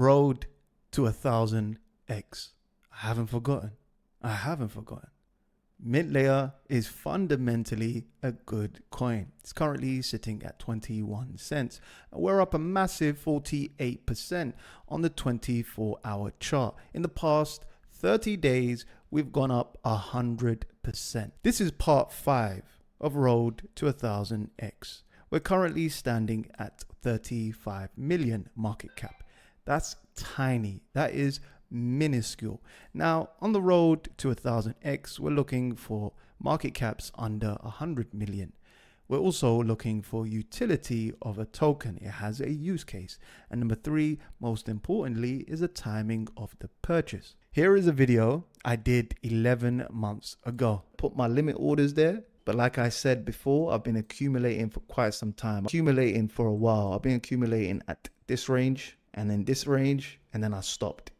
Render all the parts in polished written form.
road to 1,000x. I haven't forgotten. Mintlayer is fundamentally a good coin. It's currently sitting at 21 cents. And we're up a massive 48% on the 24-hour chart. In the past 30 days, we've gone up 100%. This is part 5 of Road to 1,000x. We're currently standing at 35 million market cap. That's tiny. That is minuscule. Now, on the road to 1,000x, we're looking for market caps under 100 million. We're also looking for utility of a token. It has a use case. And number 3, most importantly, is the timing of the purchase. Here is a video I did 11 months ago. Put my limit orders there. But like I said before, I've been accumulating for quite some time. Accumulating for a while. I've been accumulating at this range and then this range, and then I stopped.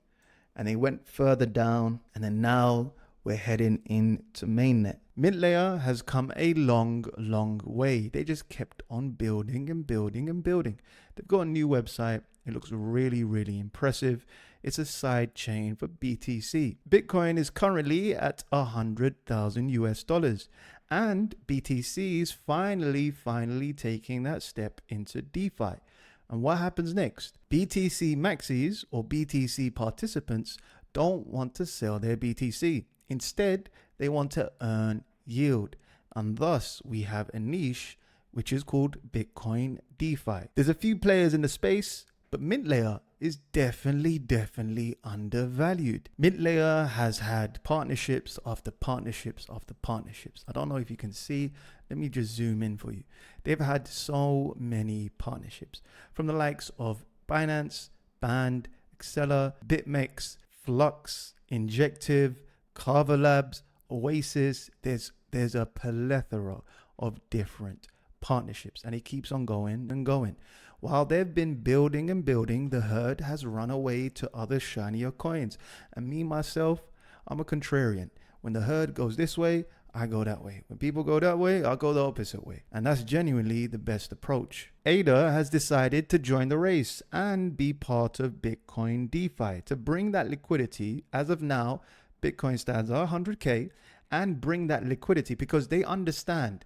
And they went further down, and then now we're heading into mainnet. Mintlayer has come a long way. They just kept on building and building and building. They've got a new website. It looks really impressive. It's a side chain for BTC. Bitcoin is currently at $100,000 and BTC is finally taking that step into DeFi. And what happens next? BTC maxis or BTC participants don't want to sell their BTC. Instead, they want to earn yield. And thus we have a niche which is called Bitcoin DeFi. There's a few players in the space, but Mintlayer is definitely undervalued. Mintlayer has had partnerships after partnerships after partnerships. I don't know if you can see. Let me just zoom in for you. They've had so many partnerships from the likes of Binance, Band, Acceler, BitMEX, Flux, Injective, Carver Labs, Oasis. There's a plethora of different partnerships, and it keeps on going and going. While they've been building and building, the herd has run away to other shinier coins. And me, myself, I'm a contrarian. When the herd goes this way, I go that way. When people go that way, I'll go the opposite way. And that's genuinely the best approach. ADA has decided to join the race and be part of Bitcoin DeFi to bring that liquidity. As of now, Bitcoin stands at 100K, and bring that liquidity because they understand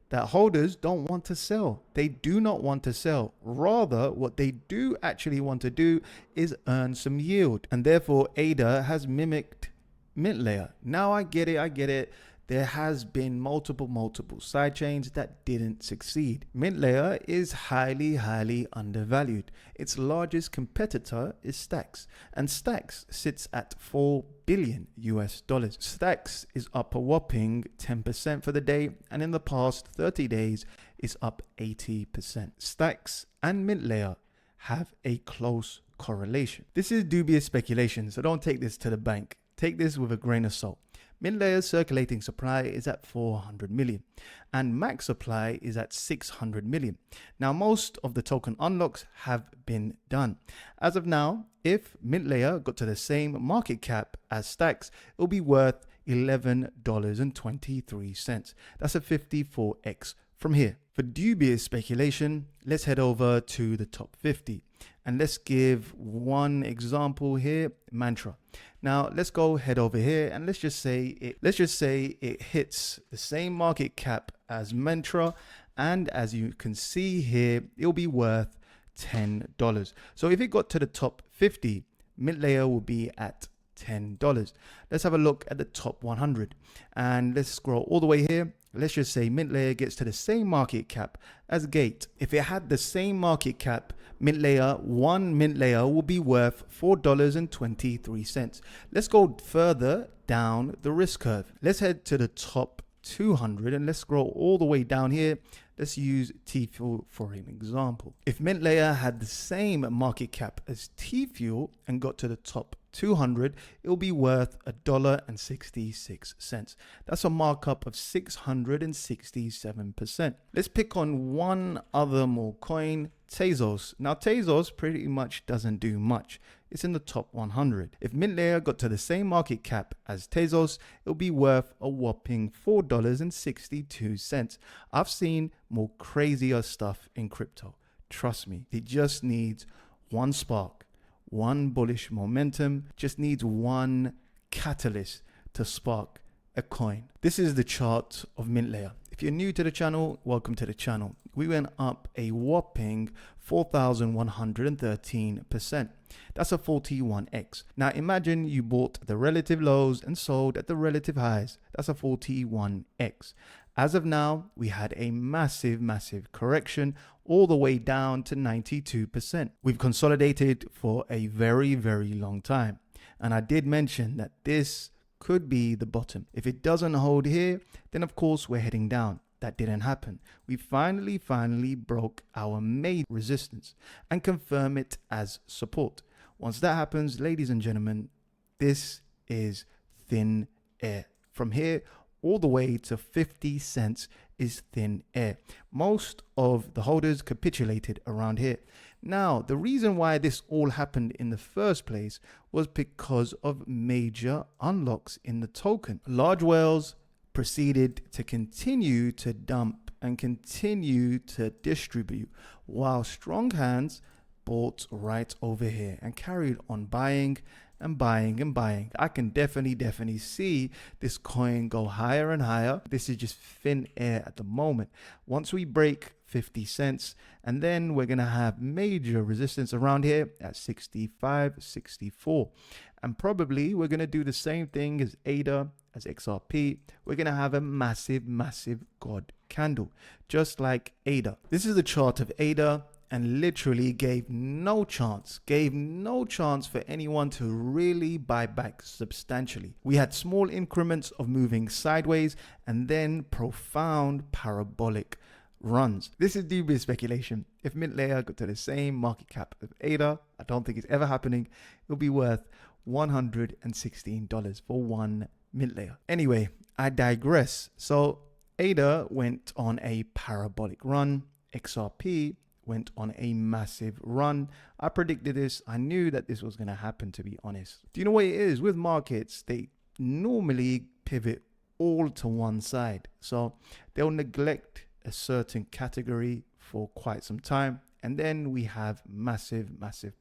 that holders don't want to sell. They do not want to sell. Rather, what they do actually want to do is earn some yield. And therefore, ADA has mimicked Mintlayer. Now I get it. There has been multiple sidechains that didn't succeed. Mintlayer is highly undervalued. Its largest competitor is Stacks, and Stacks sits at $4 billion. Stacks is up a whopping 10% for the day, and in the past 30 days is up 80%. Stacks and Mintlayer have a close correlation. This is dubious speculation, so don't take this to the bank. Take this with a grain of salt. Mintlayer's circulating supply is at 400 million and max supply is at 600 million. Now, most of the token unlocks have been done. As of now, if Mintlayer got to the same market cap as Stacks, it will be worth $11.23. That's a 54x from here. For dubious speculation, let's head over to the top 50 and let's give one example here, Mantra. Now let's go head over here and let's just say it hits the same market cap as Mantra, and as you can see here, it'll be worth $10. So if it got to the top 50, Mintlayer will be at $10. Let's have a look at the top 100 and let's scroll all the way here. Let's just say Mintlayer gets to the same market cap as Gate. If it had the same market cap, one Mintlayer will be worth $4.23. Let's go further down the risk curve. Let's head to the top 200 and let's scroll all the way down here. Let's use T-Fuel for an example. If Mintlayer had the same market cap as T-Fuel and got to the top 200, it'll be worth $1.66. That's a markup of 667%. Let's pick on one other more coin, Tezos. Now Tezos pretty much doesn't do much. It's in the top 100. If Mintlayer got to the same market cap as Tezos, it'll be worth a whopping $4.62. I've seen more crazier stuff in crypto. Trust me, it just needs one spark, one bullish momentum, just needs one catalyst to spark a coin. This is the chart of Mintlayer. If you're new to the channel, welcome to the channel. We went up a whopping 4,113%. That's a 41x. Now imagine you bought the relative lows and sold at the relative highs. That's a 41x. As of now, we had a massive correction all the way down to 92%. We've consolidated for a very long time. And I did mention that this could be the bottom. If it doesn't hold here, then of course we're heading down. That didn't happen. We finally broke our main resistance and confirm it as support. Once that happens, ladies and gentlemen, this is thin air. From here all the way to 50 cents is thin air. Most of the holders capitulated around here. Now, the reason why this all happened in the first place was because of major unlocks in the token. Large whales proceeded to continue to dump and continue to distribute, while strong hands bought right over here and carried on buying and buying. I can definitely see this coin go higher and higher. This is just thin air at the moment. Once we break 50 cents, and then we're gonna have major resistance around here at 65, 64, and probably we're gonna do the same thing as ADA, as XRP. We're gonna have a massive god candle, just like ADA. This is the chart of ADA, and literally gave no chance for anyone to really buy back substantially. We had small increments of moving sideways and then profound parabolic runs. This is dubious speculation. If Mintlayer got to the same market cap of ADA, I don't think it's ever happening, it'll be worth $116 for one Mintlayer. Anyway, I digress. So ADA went on a parabolic run. XRP went on a massive run. I predicted this. I knew that this was going to happen, to be honest. Do you know what it is? With markets, they normally pivot all to one side. So they'll neglect a certain category for quite some time. And then we have massive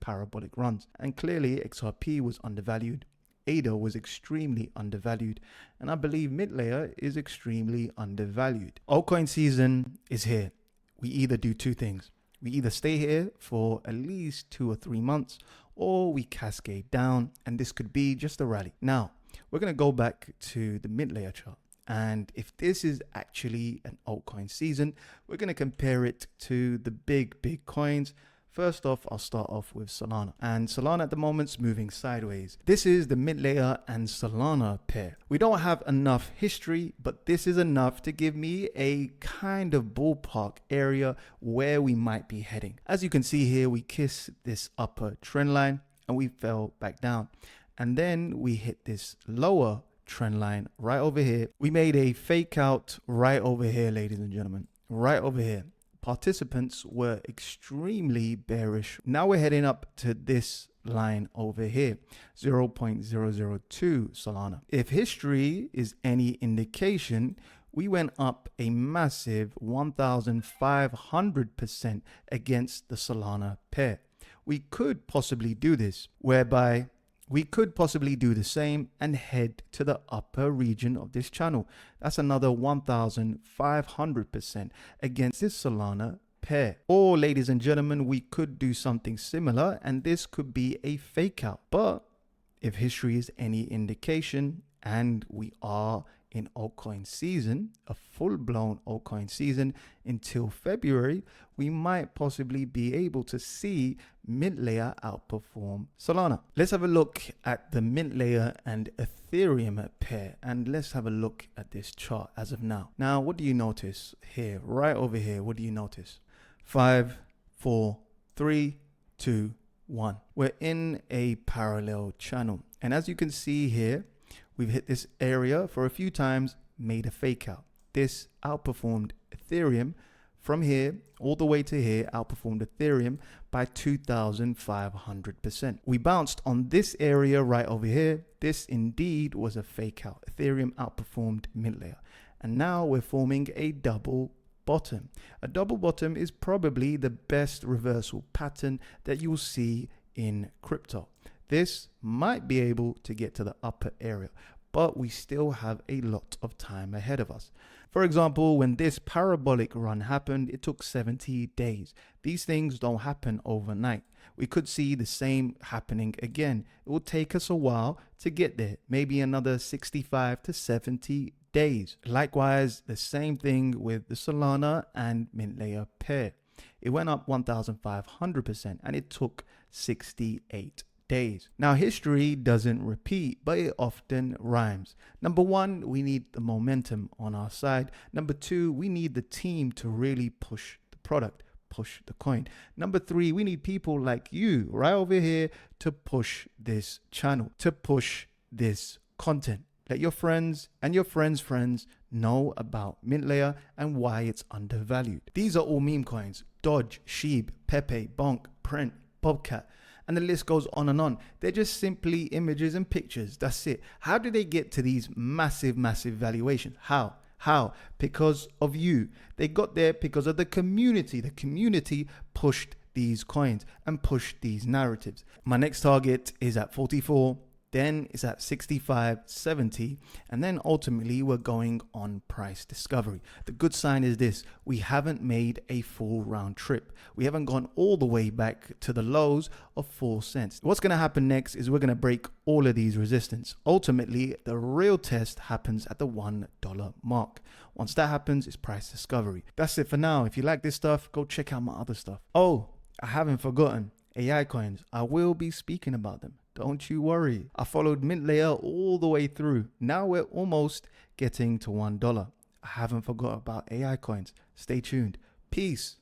parabolic runs. And clearly XRP was undervalued. ADA was extremely undervalued. And I believe Mintlayer is extremely undervalued. Altcoin season is here. We either do two things. We either stay here for at least 2 or 3 months, or we cascade down, and this could be just a rally. Now, we're going to go back to the Mintlayer chart. And if this is actually an altcoin season, we're going to compare it to the big coins. First off, I'll start off with Solana. And Solana at the moment's moving sideways. This is the Mintlayer and Solana pair. We don't have enough history, but this is enough to give me a kind of ballpark area where we might be heading. As you can see here, we kissed this upper trend line and we fell back down. And then we hit this lower trend line right over here. We made a fake out right over here, ladies and gentlemen, right over here. Participants were extremely bearish. Now we're heading up to this line over here, 0.002 Solana. If history is any indication, we went up a massive 1,500% against the Solana pair. We could possibly do this, whereby we could possibly do the same and head to the upper region of this channel. That's another 1,500% against this Solana pair. Or, ladies and gentlemen, we could do something similar and this could be a fake out. But if history is any indication, and we are in altcoin season, a full-blown altcoin season until February, we might possibly be able to see Mintlayer outperform Solana. Let's have a look at the Mintlayer and Ethereum pair, and let's have a look at this chart as of now. Now, what do you notice here? Right over here, what do you notice? 5, 4, 3, 2, 1. We're in a parallel channel, and as you can see here, we've hit this area for a few times, made a fake out. This outperformed Ethereum from here all the way to here, outperformed Ethereum by 2,500%. We bounced on this area right over here. This indeed was a fake out. Ethereum outperformed Mintlayer. And now we're forming a double bottom. A double bottom is probably the best reversal pattern that you'll see in crypto. This might be able to get to the upper area, but we still have a lot of time ahead of us. For example, when this parabolic run happened, it took 70 days. These things don't happen overnight. We could see the same happening again. It will take us a while to get there, maybe another 65 to 70 days. Likewise, the same thing with the Solana and Mintlayer pair. It went up 1,500% and it took 68 days. Now, history doesn't repeat, but it often rhymes. Number one, we need the momentum on our side. Number two, we need the team to really push the product, push the coin. Number three, we need people like you right over here to push this channel, to push this content. Let your friends and your friends' friends know about Mintlayer and why it's undervalued. These are all meme coins: Dodge, Sheeb, Pepe, Bonk, Print, Bobcat, and the list goes on and on. They're just simply images and pictures. That's it. How do they get to these massive valuations? How? Because of you. They got there because of the community. The community pushed these coins and pushed these narratives. My next target is at 44. Then it's at 65, 70, and then ultimately we're going on price discovery. The good sign is this: we haven't made a full round trip. We haven't gone all the way back to the lows of 4 cents. What's going to happen next is we're going to break all of these resistance. Ultimately, the real test happens at the $1 mark. Once that happens, it's price discovery. That's it for now. If you like this stuff, go check out my other stuff. Oh, I haven't forgotten AI coins. I will be speaking about them. Don't you worry. I followed Mintlayer all the way through. Now we're almost getting to $1. I haven't forgot about AI coins. Stay tuned. Peace.